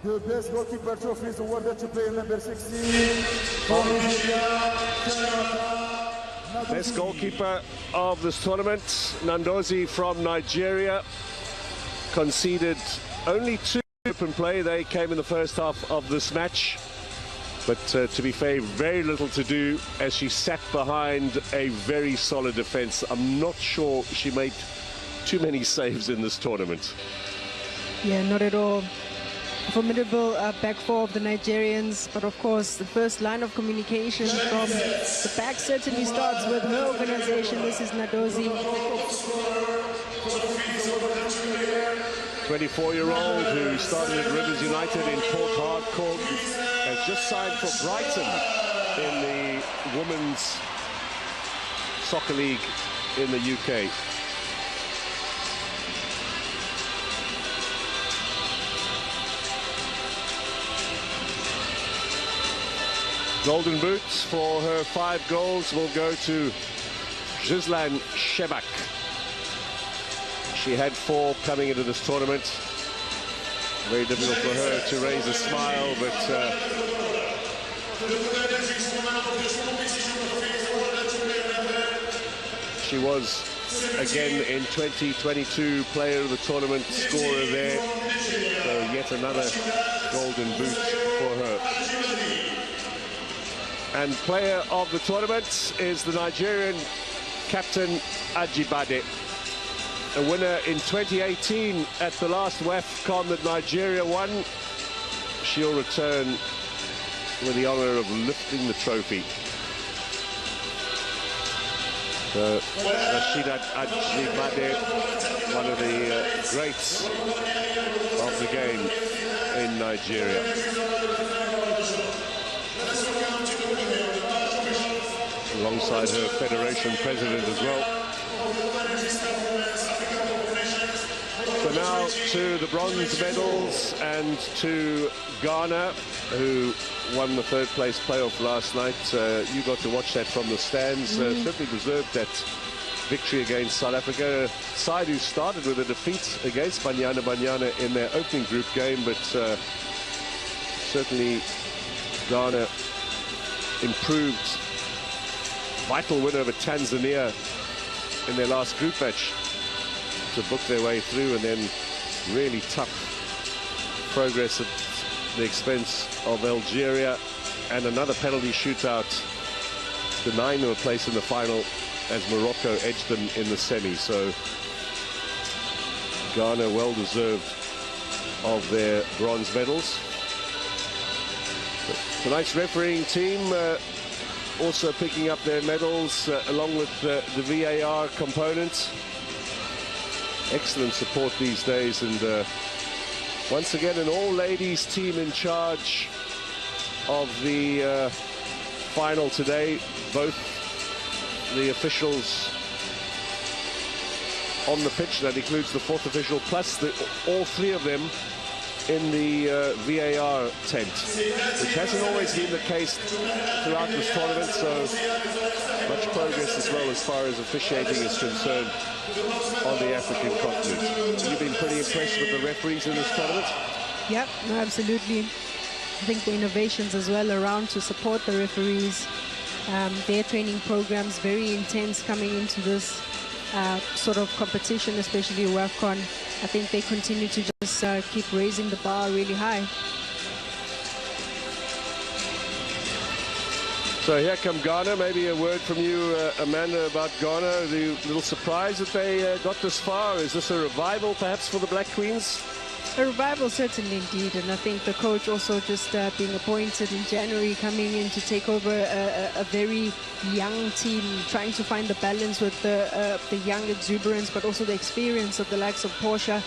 The best goalkeeper trophy is awarded to player number 16. Best goalkeeper of this tournament, Nandozi from Nigeria, conceded only 2 open play. They came in the first half of this match. But to be fair, very little to do as she sat behind a very solid defence. I'm not sure she made too many saves in this tournament. Yeah, not at all. Formidable back four of the Nigerians, but of course the first line of communication from the back certainly starts with her organization. This is Nandozi. 24-year-old who started at Rivers United in Port Harcourt, has just signed for Brighton in the Women's Soccer League in the UK. Golden boots for her 5 goals will go to Gislan Shebak. She had 4 coming into this tournament. Very difficult for her to raise a smile, but she was again in 2022 player of the tournament, scorer there. So yet another golden boot for her. And player of the tournament is the Nigerian captain Ajibade, a winner in 2018 at the last WAFCON that Nigeria won. She'll return with the honour of lifting the trophy. So Rasheedat Ajibade, one of the greats of the game in Nigeria. Alongside her federation president as well. So now to the bronze medals and to Ghana, who won the 3rd place playoff last night. You got to watch that from the stands. Certainly deserved that victory against South Africa. Side who started with a defeat against Banyana in their opening group game, but certainly Ghana improved. Vital win over Tanzania in their last group match to book their way through, and then really tough progress at the expense of Algeria, and another penalty shootout denying them a place in the final as Morocco edged them in the semi. So Ghana well deserved of their bronze medals. Tonight's refereeing team also picking up their medals along with the VAR component. Excellent support these days, and once again an all-ladies team in charge of the final today. Both the officials on the pitch, that includes the 4th official, plus all 3 of them in the VAR tent, which hasn't always been the case throughout this tournament. So much progress as well as far as officiating is concerned on the African continent. You've been pretty impressed with the referees in this tournament? Yep, no, absolutely. I think the innovations as well around to support the referees, their training programs very intense coming into this sort of competition, especially WAFCON. I think they continue to just keep raising the bar really high. So here come Ghana. Maybe a word from you, Amanda, about Ghana. The little surprise that they got this far. Is this a revival perhaps for the Black Queens? A revival, certainly indeed, and I think the coach also just being appointed in January, coming in to take over a very young team, trying to find the balance with the young exuberance, but also the experience of the likes of Portia,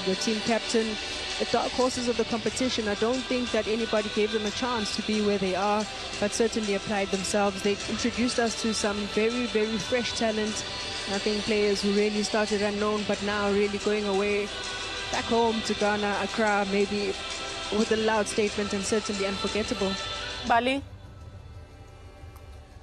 the team captain. The dark horses of the competition, I don't think that anybody gave them a chance to be where they are, but certainly applied themselves. They introduced us to some very, very fresh talent. I think players who really started unknown, but now really going away back home to Ghana, Accra, maybe with a loud statement and certainly unforgettable. Bali?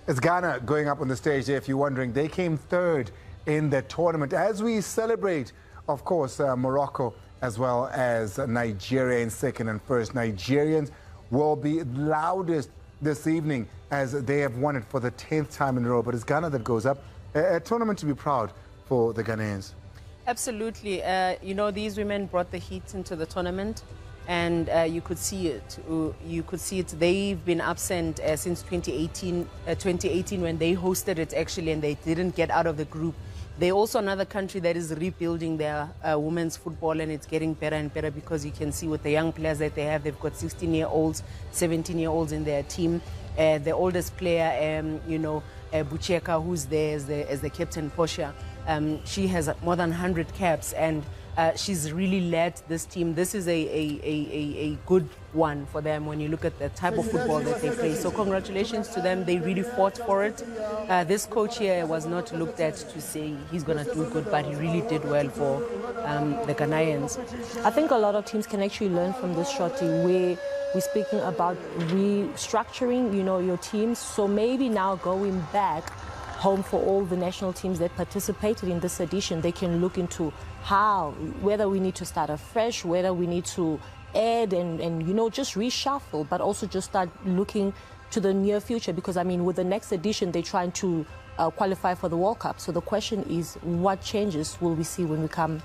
It's Ghana going up on the stage there, if you're wondering. They came 3rd in the tournament. As we celebrate, of course, Morocco as well as Nigeria in second and first. Nigerians will be loudest this evening as they have won it for the 10th time in a row. But it's Ghana that goes up. A tournament to be proud for the Ghanaians. Absolutely. You know, these women brought the heat into the tournament, and you could see it. You could see it. They've been absent since 2018 when they hosted it, actually, and they didn't get out of the group. They're also another country that is rebuilding their women's football, and it's getting better and better because you can see with the young players that they have, they've got 16-year-olds, 17-year-olds in their team. The oldest player, you know, Bucheka, who's there as the captain, Portia, she has more than 100 caps, and she's really led this team. This is a good one for them when you look at the type of football that they play. So congratulations to them. They really fought for it. This coach here was not looked at to say he's going to do good, but he really did well for the Ghanaians. I think a lot of teams can actually learn from this, Shorty, where we're speaking about restructuring, you know, your teams. So maybe now going back home for all the national teams that participated in this edition, they can look into how, whether we need to start afresh, whether we need to add and you know, just reshuffle, but also just start looking to the near future. Because, I mean, with the next edition, they're trying to qualify for the World Cup. So the question is, what changes will we see when we come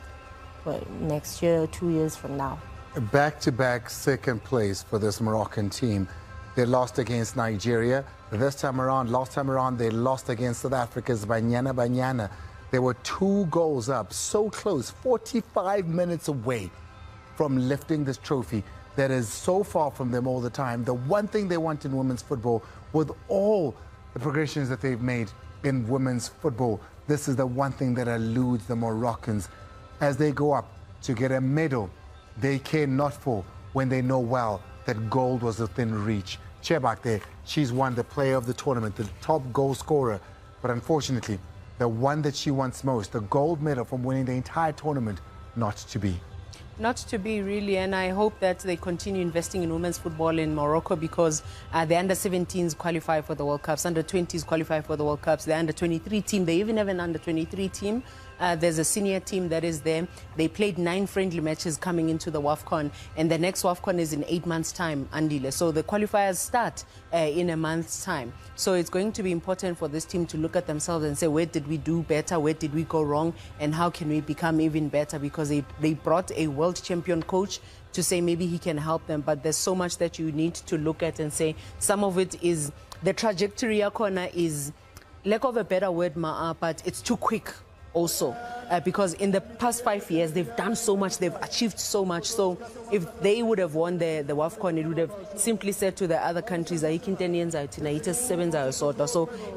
next year, 2 years from now? Back-to-back second place for this Moroccan team. They lost against Nigeria. This time around, last time around, they lost against South Africa's Banyana. They were 2 goals up, so close, 45 minutes away from lifting this trophy that is so far from them all the time. The one thing they want in women's football, with all the progressions that they've made in women's football, this is the one thing that eludes the Moroccans. As they go up to get a medal, they care not for when they know well that gold was within reach. Chebak there, she's won the player of the tournament, the top goal scorer. But unfortunately, the one that she wants most, the gold medal from winning the entire tournament, not to be. Not to be, really, and I hope that they continue investing in women's football in Morocco, because the under-17s qualify for the World Cups, under-20s qualify for the World Cups, the under-23 team, they even have an under-23 team. There's a senior team that is there. They played 9 friendly matches coming into the WAFCON, and the next WAFCON is in 8 months' time, Andile. So the qualifiers start in a month's time. So it's going to be important for this team to look at themselves and say, where did we do better, where did we go wrong, and how can we become even better? Because they brought a world champion coach to say maybe he can help them, but there's so much that you need to look at and say some of it is the trajectory corner is, lack of a better word, but it's too quick also, because in the past 5 years they've done so much, they've achieved so much. So if they would have won the WAFCON, it would have simply said to the other countries, so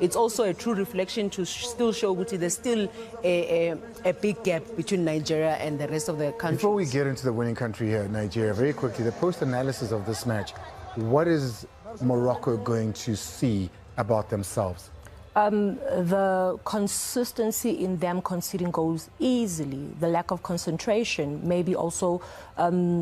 it's also a true reflection to still show Guti there's still a big gap between Nigeria and the rest of the countries. Before we get into the winning country here, Nigeria, very quickly, the post-analysis of this match, what is Morocco going to see about themselves? The consistency in them conceding goals easily, the lack of concentration, maybe also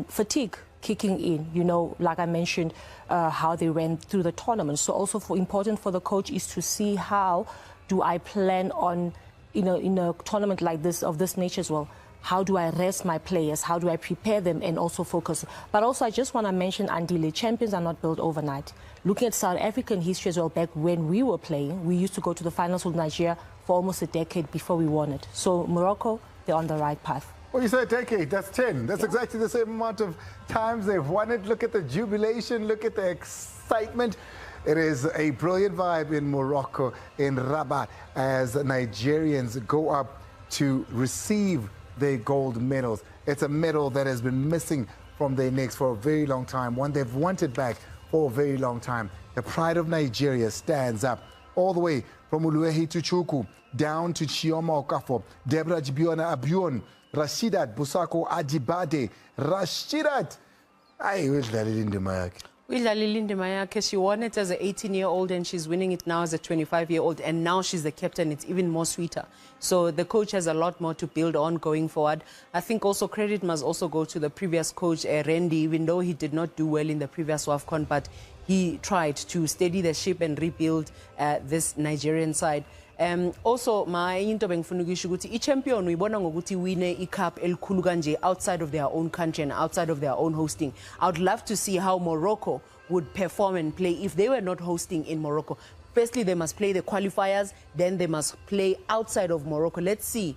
fatigue kicking in, you know, like I mentioned, how they ran through the tournament. So also important for the coach is to see how do I plan on, in a tournament like this, of this nature as well, how do I rest my players? How do I prepare them and also focus? But also, I just want to mention, Andile, champions are not built overnight. Looking at South African history as well, back when we were playing, we used to go to the finals with Nigeria for almost a decade before we won it. So Morocco, they're on the right path. Well, you say a decade, that's 10. That's exactly the same amount of times they've won it. Look at the jubilation, look at the excitement. It is a brilliant vibe in Morocco, in Rabat, as Nigerians go up to receive their gold medals. It's a medal that has been missing from their necks for a very long time, one they've wanted back for a very long time. The pride of Nigeria stands up all the way from Uluehi to Chuku, down to Chioma Okafo, Deborah Jibiona Abion, Rashidat Busako Ajibade, Rashidat. I will tell you in the mark. She won it as an 18-year-old and she's winning it now as a 25-year-old, and now she's the captain. It's even more sweeter. So the coach has a lot more to build on going forward. I think also credit must also go to the previous coach, Randy, even though he did not do well in the previous WAFCON, but he tried to steady the ship and rebuild this Nigerian side. Also into bengifuna ukusho ukuthi i-champion uyibona ngokuthi wine i-cup elikhulu kanje outside of their own country and outside of their own hosting. I would love to see how Morocco would perform and play if they were not hosting in Morocco. Firstly, they must play the qualifiers, then they must play outside of Morocco. Let's see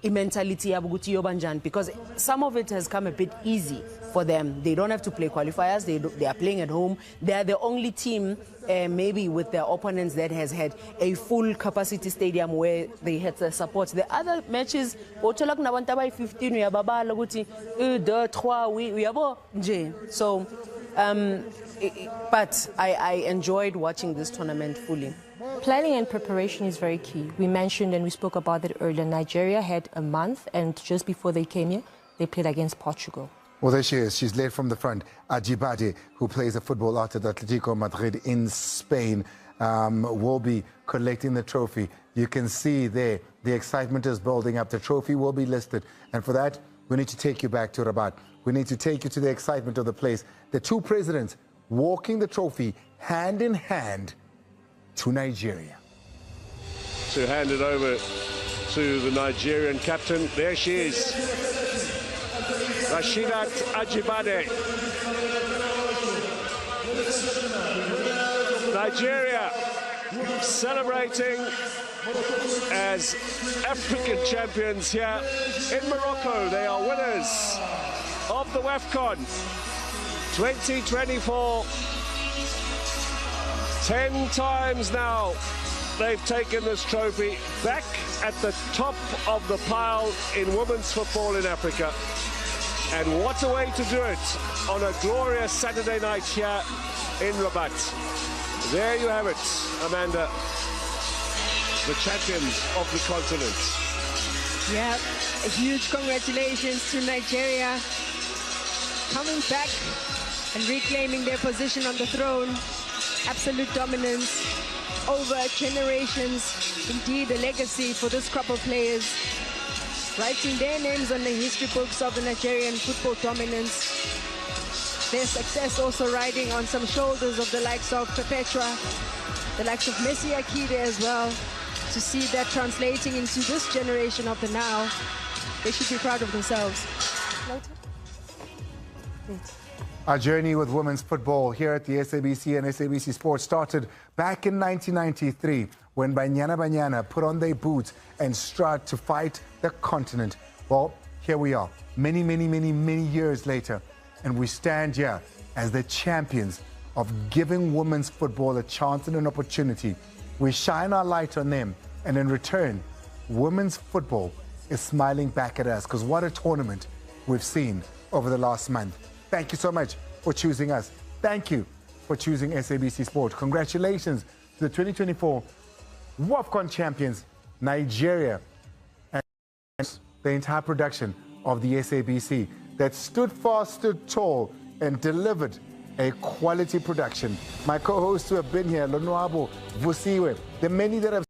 mentality yabuguti yobanjan, because some of it has come a bit easy for them. They don't have to play qualifiers. They are playing at home. They are the only team maybe with their opponents that has had a full capacity stadium where they had the support. The other matches 15 so but I enjoyed watching this tournament fully. Planning and preparation is very key. We mentioned and we spoke about it earlier. Nigeria had a month, and just before they came here, they played against Portugal. Well, there she is. She's led from the front. Ajibade, who plays a football out at Atletico Madrid in Spain, will be collecting the trophy. You can see there the excitement is building up. The trophy will be listed. And for that, we need to take you back to Rabat. We need to take you to the excitement of the place. The two presidents walking the trophy hand in hand to Nigeria. To hand it over to the Nigerian captain. There she is, Rasheedat Ajibade. Nigeria celebrating as African champions here in Morocco. They are winners of the WAFCON 2024. 10 times now they've taken this trophy, back at the top of the pile in women's football in Africa. And what a way to do it on a glorious Saturday night here in Rabat. There you have it, Amanda, the champions of the continent. Yeah, a huge congratulations to Nigeria, coming back and reclaiming their position on the throne. Absolute dominance over generations. Indeed, a legacy for this crop of players, writing their names on the history books of the Nigerian football dominance. Their success also riding on some shoulders of the likes of Perpetua, the likes of Messi Akide as well. To see that translating into this generation of the now, they should be proud of themselves. Our journey with women's football here at the SABC and SABC Sports started back in 1993 when Banyana Banyana put on their boots and started to fight the continent. Well, here we are, many years later, and we stand here as the champions of giving women's football a chance and an opportunity. We shine our light on them, and in return, women's football is smiling back at us, because what a tournament we've seen over the last month. Thank you so much for choosing us. Thank you for choosing SABC Sport. Congratulations to the 2024 WAFCON champions, Nigeria, and the entire production of the SABC that stood fast, stood tall, and delivered a quality production. My co-hosts who have been here, Lonwabo, Vusiwe, the many that have